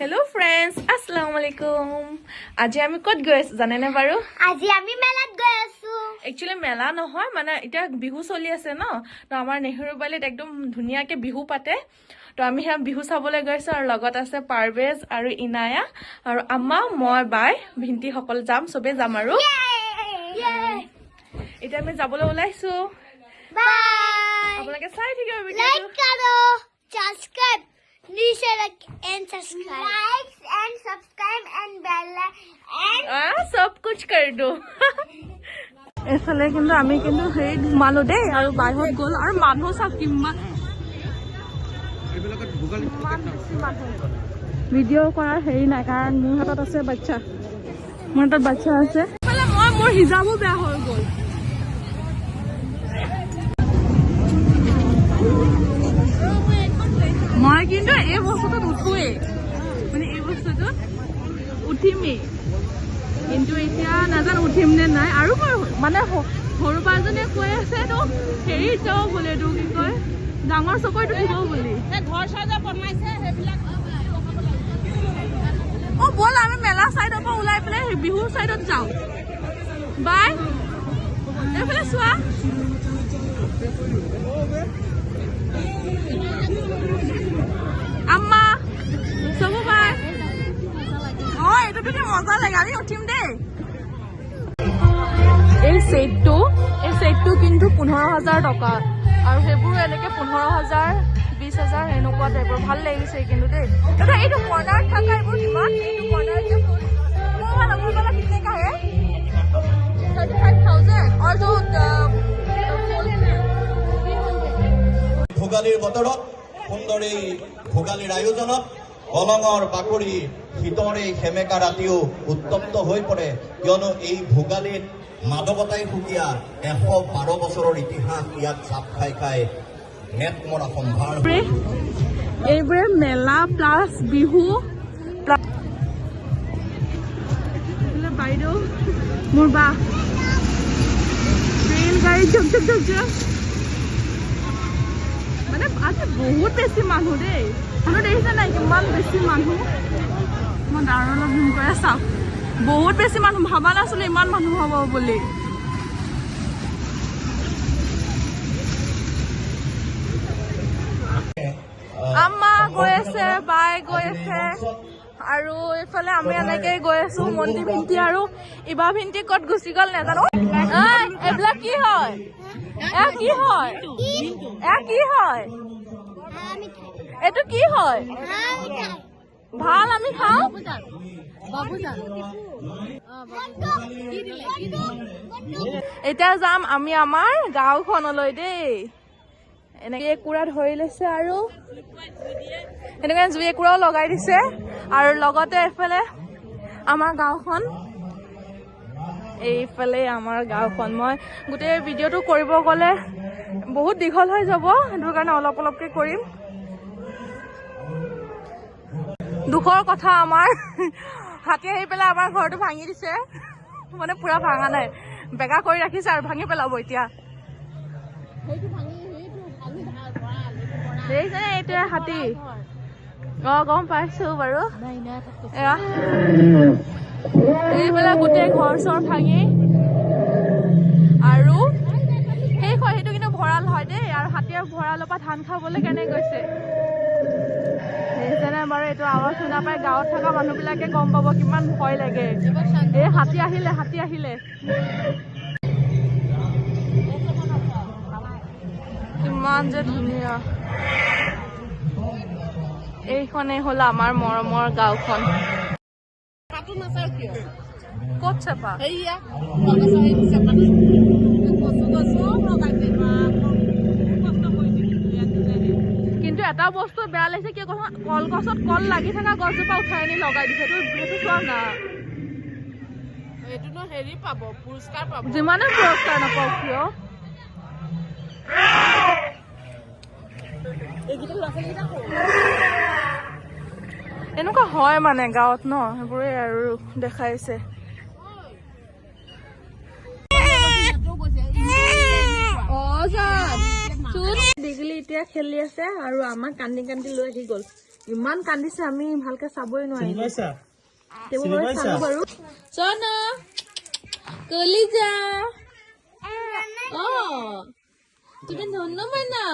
Hello friends, Assalamualaikum. আজি আমি কত গৈ আছো জানে না বাৰু? আজি আমি মেলাত গৈ আছো। Actually মেলা নহয় মানে এটা বিহু চলি আছে ন। তো আমাৰ নেহৰু বালিত একদম ধুনিয়াকে বিহু পাতে। তো আমি হে বিহু চাবলৈ গৈছো আৰু লগত আছে পাৰভেজ আৰু ইনায়া আৰু আম্মা মই বাই ভিন্তি সকল যাম সবে যাম আৰু। এটা আমি যাবলৈ ওলাইছো। বাই। আপোনালোকে চাই থাকিব ভিডিঅ'টো। লাইক કરો, subscribe, like and subscribe. Likes and subscribe and bell and সব কুছ कर दो। এফালে কিন্তু আমি কিন্তু হেৰি ঘুমালো দেই আৰু বাইহত গ'ল আৰু মানুহ চাওক কিমান ভিডিঅ' কৰাৰ হেৰি নাই কাৰণ মোৰ হাতত আছে বাচ্চা মোৰ হাতত বাচ্চা আছে মই মোৰ হিজাবো বেয়া হৈ গ'ল মই কিন্তু এই বস্তুটোত উঠোৱেই মানে এই বস্তুটোত উঠিমেই কিন্তু এতিয়া নাজানো উঠিম নে নাই আৰু মানে সৰু বাজনীয়ে কৈ আছে তো হেৰি যাওঁ বোলে এইটো কি কয় ডাঙৰ চকৰটো দিব বুলি ঘৰ চজা বনাইছে সেইবিলাক অ বল আমি মেলা চাইডৰ পৰা ওলাই পেলাই বিহুৰ চাইডত যাওঁ বাই এইফালে চোৱা আম্মা চবু বাই এইটো কিন্তু মজা লাগে আমি উঠিম দেই এই সেটটো কিন্তু 15,000 টকা আৰু সেইবোৰ এনেকে 15,000 20,000 এনেকুৱা টাইপৰ ভাল লাগিছে কিন্তু দেই এটা এইটো কৰ্নাৰ থকা এইবোৰ কিমান এইটো কৰ্নাৰ যে মোৰ লগৰ কিনে কাহে 35,000 আৰু ভোগালীৰ বতৰত সুন্দৰী ভোগালীৰ আয়োজনত অলঙৰ বাকৰি শীতৰে সেমেকা ৰাতিও উত্তপ্ত হৈ পৰে কিয়নো এই ভোগালীত মাদকতাই সুকীয়া 112 বছৰৰ ইতিহাস ইয়াত চাপ খাই খাই নেট মৰা সম্ভাৰ এইবোৰে মেলা প্লাছ বিহু বাইদেউ মোৰ বা ৰেল গাড়ী চক মানে আজি বহুত বেছি মানুহ দেই মানুহ দেখিছে নাই কিমান বেছি মানুহ মই ডাঙৰ অলপ জুম কৰি চাওক বহুত বেছি মানুহ ভাবা নাছিলো ইমান মানুহ হ'ব বুলি আম্মা গৈ আছে বাই গৈ আছে আৰু এইফালে আমি এনেকে গৈ আছো মন্দিৰ ভিন্তি আৰু ইবা ভিন্তি ক'ত গুচি গ'ল নাজানো এইবিলাক কি হয় কি হয় এইটো কি হয় ভাল আমি খাওঁ এতিয়া যাম আমি আমাৰ গাঁওখনলৈ দেই এনেকে একুৰা ধৰি লৈছে আৰু এনেকে জুই একুৰাও লগাই দিছে আৰু লগতে এইফালে আমাৰ গাঁওখন এইফালে আমাৰ গাঁওখন মই গোটেই ভিডিঅ'টো কৰিব গ'লে বহুত দীঘল হৈ যাব সেইটো কাৰণে অলপ অলপকে কৰিম দুখৰ কথা আমাৰ হাতী আহি পেলাই আমাৰ ঘৰটো ভাঙি দিছে মানে পুৰা ভাঙা নাই বেকা কৰি ৰাখিছে আৰু ভাঙি পেলাব এতিয়া এইটোৱে হাতী গম পাইছো বাৰু এইবিলাক গোটেই ঘৰ চৰ ভাঙি আৰু সেইটো কিন্তু ভঁৰাল হয় দেই আৰু হাতীয়ে ভঁৰালৰ পৰা ধান খাবলৈ কেনে গৈছে সেইকাৰণে বাৰু এইটো আৱাজ শুনা পাই গাঁৱত থকা মানুহবিলাকে গম পাব কিমান ভয় লাগে এই হাতী আহিলে কিমান যে ধুনীয়া এইখনেই হ'ল আমাৰ মৰমৰ গাঁওখন ক'ত চেপা কিন্তু এটা বস্তু বেয়া লাগিছে কি কলগছত কল লাগি থকা গছজোপা উঠাই আনি লগাই দিছে সেইটো চোৱা না হেৰি পাব পুৰস্কাৰ পাব যিমানে পুৰস্কাৰ নাপাওক কিয় এনেকুৱা হয় মানে গাঁৱত ন সেইবোৰে আৰু দেখাইছে ডিগলি এতিয়া খেলি আছে আৰু আমাক কান্দি কান্দি লৈ আহি গ'ল ইমান কান্দিছে আমি ভালকে চাবই চিনি নোৱাৰিলো পাইছা তেও চিনি পাইছা? চালো বাৰু চন কলিজা অ তুমি ধন্যবাদ না